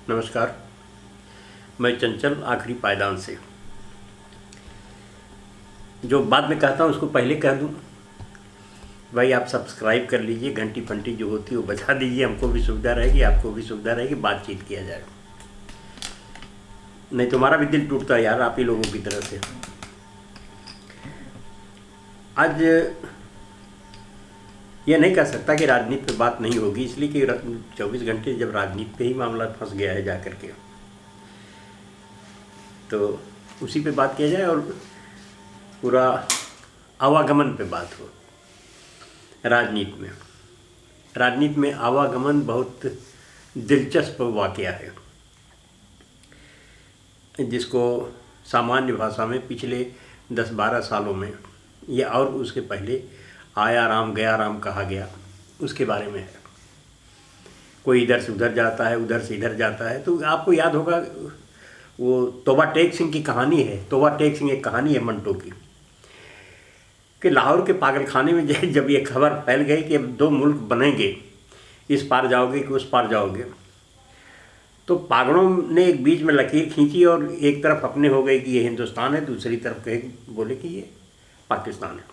नमस्कार। मैं चंचल आखिरी पायदान से जो बाद में कहता हूँ उसको पहले कह दूँ। भाई आप सब्सक्राइब कर लीजिए, घंटी फंटी जो होती है वो बजा दीजिए, हमको भी सुविधा रहेगी, आपको भी सुविधा रहेगी, बातचीत किया जाए। नहीं तुम्हारा भी दिल टूटता है यार, आप ही लोगों की तरह से। आज ये नहीं कह सकता कि राजनीति पे बात नहीं होगी, इसलिए कि 24 घंटे जब राजनीति पे ही मामला फंस गया है जा करके, तो उसी पे बात किया जाए और पूरा आवागमन पे बात हो। राजनीति में आवागमन बहुत दिलचस्प वाकया है, जिसको सामान्य भाषा में पिछले 10-12 सालों में या और उसके पहले आया राम गया राम कहा गया, उसके बारे में है। कोई इधर से उधर जाता है, उधर से इधर जाता है। तो आपको याद होगा वो तोबा टेक सिंह की कहानी है। तोबा टेक सिंह एक कहानी है मंटो की, कि लाहौर के पागलखाने में जब ये खबर फैल गई कि अब 2 मुल्क बनेंगे, इस पार जाओगे कि उस पार जाओगे, तो पागलों ने एक बीच में लकीर खींची और एक तरफ अपने हो गए कि ये हिंदुस्तान है, दूसरी तरफ कहे बोले कि ये पाकिस्तान है।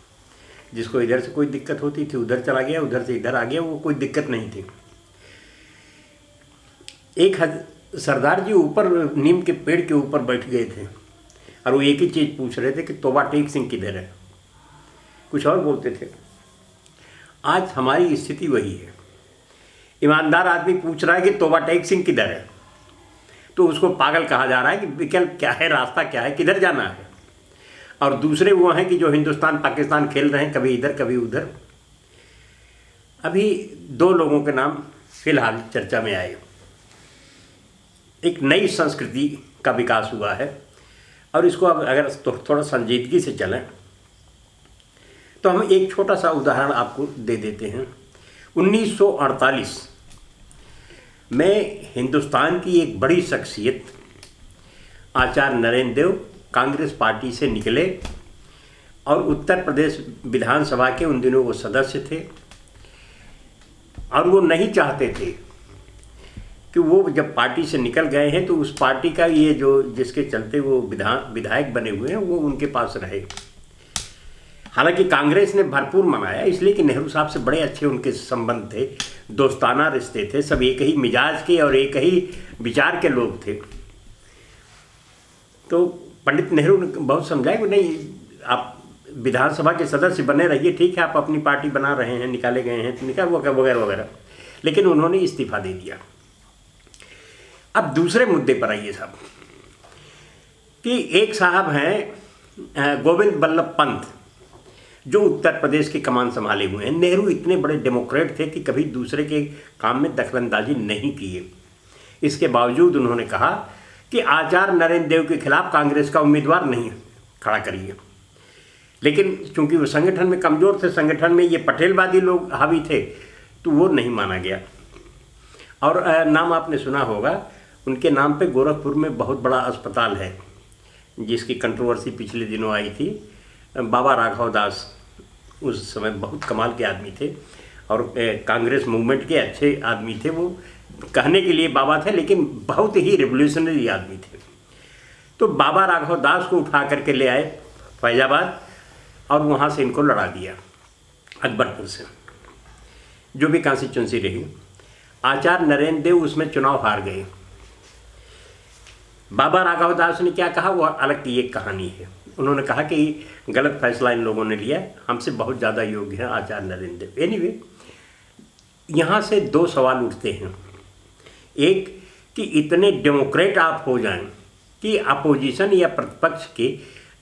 जिसको इधर से कोई दिक्कत होती थी उधर चला गया, उधर से इधर आ गया, वो कोई दिक्कत नहीं थी। सरदार जी ऊपर नीम के पेड़ के ऊपर बैठ गए थे और वो एक ही चीज़ पूछ रहे थे कि तोबा टेक सिंह किधर है, कुछ और बोलते थे। आज हमारी स्थिति वही है। ईमानदार आदमी पूछ रहा है कि तोबा टेक सिंह किधर है, तो उसको पागल कहा जा रहा है कि विकल्प क्या है, रास्ता क्या है, किधर जाना है। और दूसरे वो हैं कि जो हिंदुस्तान पाकिस्तान खेल रहे हैं, कभी इधर कभी उधर। अभी 2 लोगों के नाम फिलहाल चर्चा में आए। एक नई संस्कृति का विकास हुआ है और इसको अगर थोड़ा संजीदगी से चलें तो हम एक छोटा सा उदाहरण आपको दे देते हैं। 1948 में हिंदुस्तान की एक बड़ी शख्सियत आचार्य नरेंद्र देव कांग्रेस पार्टी से निकले और उत्तर प्रदेश विधानसभा के उन दिनों वो सदस्य थे और वो नहीं चाहते थे कि वो जब पार्टी से निकल गए हैं तो उस पार्टी का ये जो जिसके चलते वो विधायक बने हुए हैं वो उनके पास रहे। हालांकि कांग्रेस ने भरपूर मनाया, इसलिए कि नेहरू साहब से बड़े अच्छे उनके संबंध थे, दोस्ताना रिश्ते थे, सब एक ही मिजाज के और एक ही विचार के लोग थे। तो पंडित नेहरू ने बहुत समझाया कि नहीं, आप विधानसभा के सदस्य बने रहिए, ठीक है, आप अपनी पार्टी बना रहे हैं, निकाले गए हैं तो निकाल वगैरह वगैरह, लेकिन उन्होंने इस्तीफा दे दिया। अब दूसरे मुद्दे पर आइए साहब, कि एक साहब हैं गोविंद बल्लभ पंत, जो उत्तर प्रदेश की कमान संभाले हुए हैं। नेहरू इतने बड़े डेमोक्रेट थे कि कभी दूसरे के काम में दखलंदाजी नहीं किए। इसके बावजूद उन्होंने कहा कि आचार्य नरेंद्र देव के खिलाफ कांग्रेस का उम्मीदवार नहीं खड़ा करिए। लेकिन चूंकि वो संगठन में कमज़ोर थे, संगठन में ये पटेलवादी लोग हावी थे, तो वो नहीं माना गया। और नाम आपने सुना होगा, उनके नाम पे गोरखपुर में बहुत बड़ा अस्पताल है, जिसकी कंट्रोवर्सी पिछले दिनों आई थी। बाबा राघव दास उस समय बहुत कमाल के आदमी थे और कांग्रेस मूवमेंट के अच्छे आदमी थे। वो कहने के लिए बाबा थे, लेकिन बहुत ही रिवोल्यूशनरी आदमी थे। तो बाबा राघव दास को उठा करके ले आए फैजाबाद और वहाँ से इनको लड़ा दिया अकबरपुर से, जो भी कॉन्स्टिट्यूंसी रही। आचार्य नरेंद्र देव उसमें चुनाव हार गए। बाबा राघव दास ने क्या कहा, वो अलग की एक कहानी है। उन्होंने कहा कि गलत फैसला इन लोगों ने लिया, हमसे बहुत ज़्यादा योग्य है आचार्य नरेंद्र देव। एनीवे, यहाँ से 2 सवाल उठते हैं। एक कि इतने डेमोक्रेट आप हो जाएं कि अपोजिशन या प्रतिपक्ष के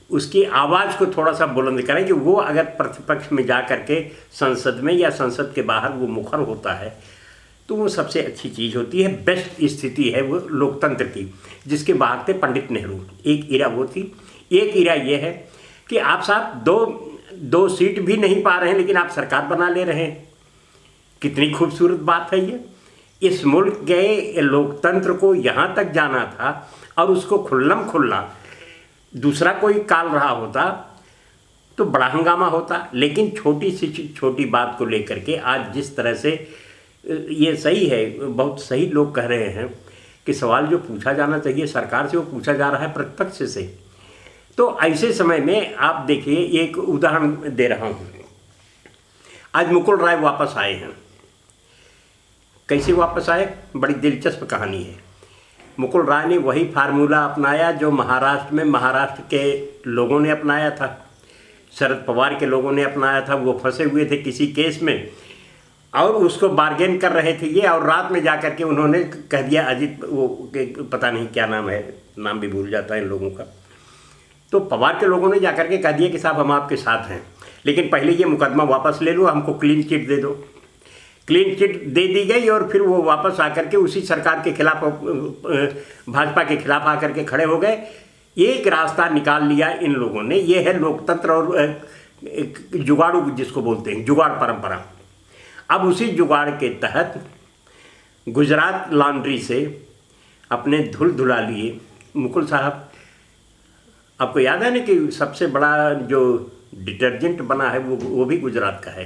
उसकी आवाज़ को थोड़ा सा बुलंद करें, कि वो अगर प्रतिपक्ष में जा कर के संसद में या संसद के बाहर वो मुखर होता है तो वो सबसे अच्छी चीज़ होती है, बेस्ट स्थिति है वो लोकतंत्र की, जिसके बाहर थे पंडित नेहरू। एक इरा वो थी। एक इरा ये है कि आप साहब दो सीट भी नहीं पा रहे हैं, लेकिन आप सरकार बना ले रहे हैं। कितनी खूबसूरत बात है ये। इस मुल्क के लोकतंत्र को यहाँ तक जाना था और उसको खुल्लम खुल्ला दूसरा कोई काल रहा होता तो बड़ा हंगामा होता। लेकिन छोटी सी छोटी बात को लेकर के आज जिस तरह से, ये सही है, बहुत सही लोग कह रहे हैं कि सवाल जो पूछा जाना चाहिए सरकार से वो पूछा जा रहा है प्रतिपक्ष से। तो ऐसे समय में आप देखिए, एक उदाहरण दे रहा हूँ। आज मुकुल राय वापस आए हैं। कैसे वापस आए? बड़ी दिलचस्प कहानी है। मुकुल राय ने वही फार्मूला अपनाया जो महाराष्ट्र में महाराष्ट्र के लोगों ने अपनाया था, शरद पवार के लोगों ने अपनाया था। वो फंसे हुए थे किसी केस में और उसको बार्गेन कर रहे थे ये, और रात में जाकर के उन्होंने कह दिया, अजीत वो पता नहीं क्या नाम है, नाम भी भूल जाता है इन लोगों का। तो पवार के लोगों ने जाकर के कह दिया कि साहब हम आपके साथ हैं, लेकिन पहले ये मुकदमा वापस ले लो, हमको क्लीन चिट दे दो। क्लीन चिट दे दी गई और फिर वो वापस आकर के उसी सरकार के खिलाफ, भाजपा के खिलाफ आकर के खड़े हो गए। एक रास्ता निकाल लिया इन लोगों ने, ये है लोकतंत्र और जुगाड़ू जिसको बोलते हैं, जुगाड़ परंपरा। अब उसी जुगाड़ के तहत गुजरात लॉन्ड्री से अपने धुल धुला लिए मुकुल साहब। आपको याद है ना कि सबसे बड़ा जो डिटर्जेंट बना है वो भी गुजरात का है,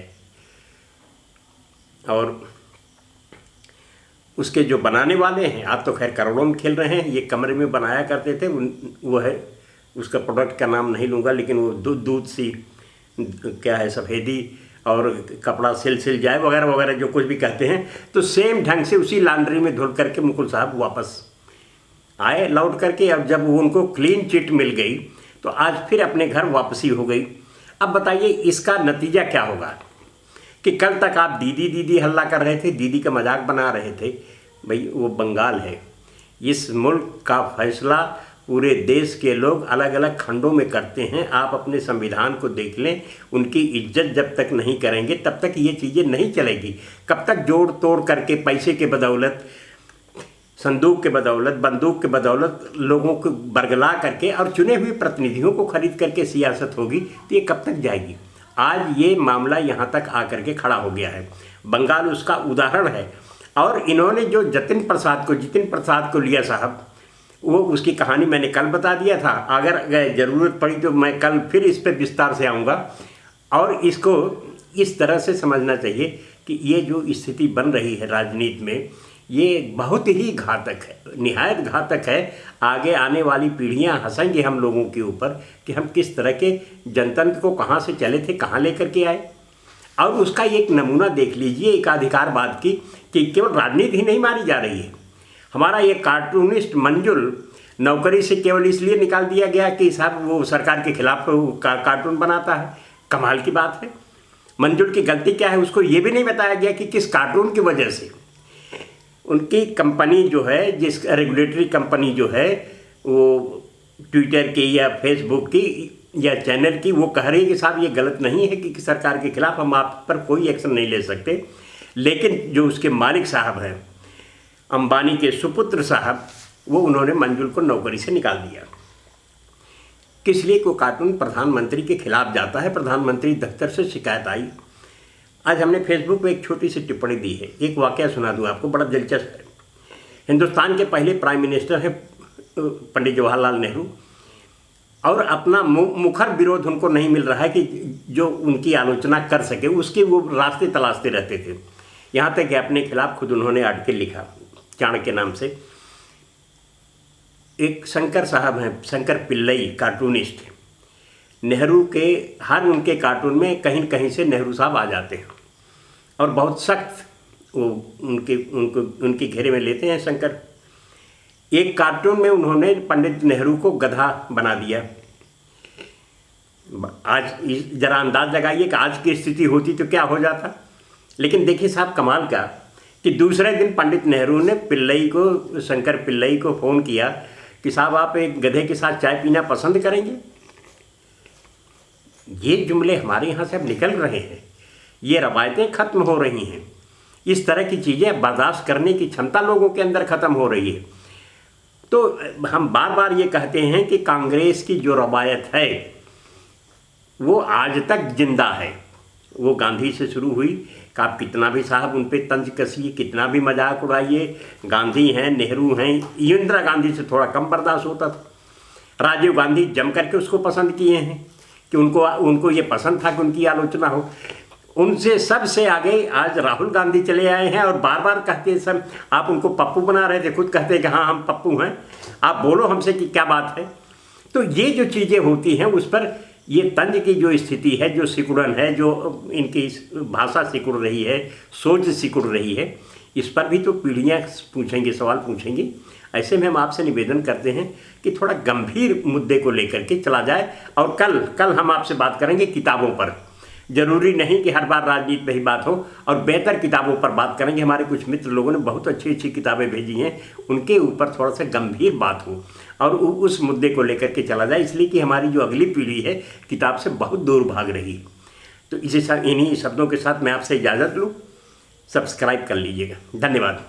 और उसके जो बनाने वाले हैं, आप तो खैर करोड़ों में खेल रहे हैं, ये कमरे में बनाया करते थे। वो है, उसका प्रोडक्ट का नाम नहीं लूँगा, लेकिन वो दूध सी क्या है, सफ़ेदी और कपड़ा सिल जाए वगैरह वगैरह जो कुछ भी कहते हैं। तो सेम ढंग से उसी लॉन्ड्री में धुल करके मुकुल साहब वापस आए लौट करके। अब जब उनको क्लीन चिट मिल गई तो आज फिर अपने घर वापसी हो गई। अब बताइए इसका नतीजा क्या होगा कि कल तक आप दीदी दीदी हल्ला कर रहे थे, दीदी का मजाक बना रहे थे। भाई वो बंगाल है, इस मुल्क का फैसला पूरे देश के लोग अलग अलग खंडों में करते हैं। आप अपने संविधान को देख लें, उनकी इज्जत जब तक नहीं करेंगे तब तक ये चीज़ें नहीं चलेगी। कब तक जोड़ तोड़ करके पैसे के बदौलत, संदूक के बदौलत, बंदूक के बदौलत लोगों को बरगला करके और चुने हुए प्रतिनिधियों को खरीद करके सियासत होगी, तो ये कब तक जाएगी? आज ये मामला यहाँ तक आकर के खड़ा हो गया है। बंगाल उसका उदाहरण है। और इन्होंने जो जितिन प्रसाद को लिया साहब, वो उसकी कहानी मैंने कल बता दिया था। अगर ज़रूरत पड़ी तो मैं कल फिर इस पर विस्तार से आऊँगा। और इसको इस तरह से समझना चाहिए कि ये जो स्थिति बन रही है राजनीति में, ये बहुत ही घातक है, निहायत घातक है। आगे आने वाली पीढ़ियां हंसेंगे हम लोगों के ऊपर कि हम किस तरह के जनतंत्र को कहाँ से चले थे, कहाँ लेकर के आए। और उसका एक नमूना देख लीजिए एकाधिकारवाद की, कि केवल राजनीति ही नहीं मारी जा रही है। हमारा ये कार्टूनिस्ट मंजुल नौकरी से केवल इसलिए निकाल दिया गया कि साहब वो सरकार के खिलाफ कार्टून बनाता है। कमाल की बात है। मंजुल की गलती क्या है उसको ये भी नहीं बताया गया कि किस कार्टून की वजह से उनकी कंपनी जो है, जिस रेगुलेटरी कंपनी जो है, वो ट्विटर की या फेसबुक की या चैनल की, वो कह रही है कि साहब ये गलत नहीं है कि सरकार के खिलाफ हम आप पर कोई एक्शन नहीं ले सकते। लेकिन जो उसके मालिक साहब हैं, अंबानी के सुपुत्र साहब, वो उन्होंने मंजुल को नौकरी से निकाल दिया। किस लिए? कोई कार्टून प्रधानमंत्री के खिलाफ जाता है, प्रधानमंत्री दफ्तर से शिकायत आई। आज हमने फेसबुक पे एक छोटी सी टिप्पणी दी है, एक वाकया सुना दूँ आपको, बड़ा दिलचस्प है। हिंदुस्तान के पहले प्राइम मिनिस्टर हैं पंडित जवाहरलाल नेहरू, और अपना मुखर विरोध उनको नहीं मिल रहा है कि जो उनकी आलोचना कर सके, उसके वो रास्ते तलाशते रहते थे। यहाँ तक कि अपने खिलाफ खुद उन्होंने आर्टिकल लिखा, चाणक्य नाम से। एक शंकर साहब हैं, शंकर पिल्लई, कार्टूनिस्ट। नेहरू के हर उनके कार्टून में कहीं न कहीं से नेहरू साहब आ जाते हैं और बहुत सख्त वो उनके घेरे में लेते हैं शंकर। एक कार्टून में उन्होंने पंडित नेहरू को गधा बना दिया। आज जरा अंदाज लगाइए कि आज की स्थिति होती तो क्या हो जाता। लेकिन देखिए साहब कमाल का कि दूसरे दिन पंडित नेहरू ने पिल्लई को, शंकर पिल्लई को फ़ोन किया कि साहब आप एक गधे के साथ चाय पीना पसंद करेंगे। ये जुमले हमारे यहाँ से अब निकल रहे हैं, ये रवायतें ख़त्म हो रही हैं। इस तरह की चीज़ें बर्दाश्त करने की क्षमता लोगों के अंदर ख़त्म हो रही है। तो हम बार बार ये कहते हैं कि कांग्रेस की जो रवायत है वो आज तक जिंदा है। वो गांधी से शुरू हुई कि आप कितना भी साहब उन पर तंज कसिए, कितना भी मजाक उड़ाइए, गांधी हैं, नेहरू हैं। इंदिरा गांधी से थोड़ा कम बर्दाश्त होता था। राजीव गांधी जम करके उसको पसंद किए हैं कि उनको ये पसंद था कि उनकी आलोचना हो। उनसे सबसे आगे आज राहुल गांधी चले आए हैं और बार बार कहते हैं सब, आप उनको पप्पू बना रहे थे, खुद कहते हैं कि हाँ हम पप्पू हैं, आप बोलो हमसे कि क्या बात है। तो ये जो चीज़ें होती हैं उस पर ये तंज की जो स्थिति है, जो सिकुड़न है, जो इनकी भाषा सिकुड़ रही है, सोच सिकुड़ रही है, इस पर भी तो पीढ़ियाँ पूछेंगे, सवाल पूछेंगे। ऐसे में हम आपसे निवेदन करते हैं कि थोड़ा गंभीर मुद्दे को लेकर के चला जाए। और कल हम आपसे बात करेंगे किताबों पर। ज़रूरी नहीं कि हर बार राजनीति पे ही बात हो, और बेहतर किताबों पर बात करेंगे। हमारे कुछ मित्र लोगों ने बहुत अच्छी अच्छी किताबें भेजी हैं, उनके ऊपर थोड़ा सा गंभीर बात हो और उस मुद्दे को लेकर के चला जाए, इसलिए कि हमारी जो अगली पीढ़ी है किताब से बहुत दूर भाग रही। तो इन्हीं शब्दों के साथ मैं आपसे इजाज़त लूँ। सब्सक्राइब कर लीजिएगा। धन्यवाद।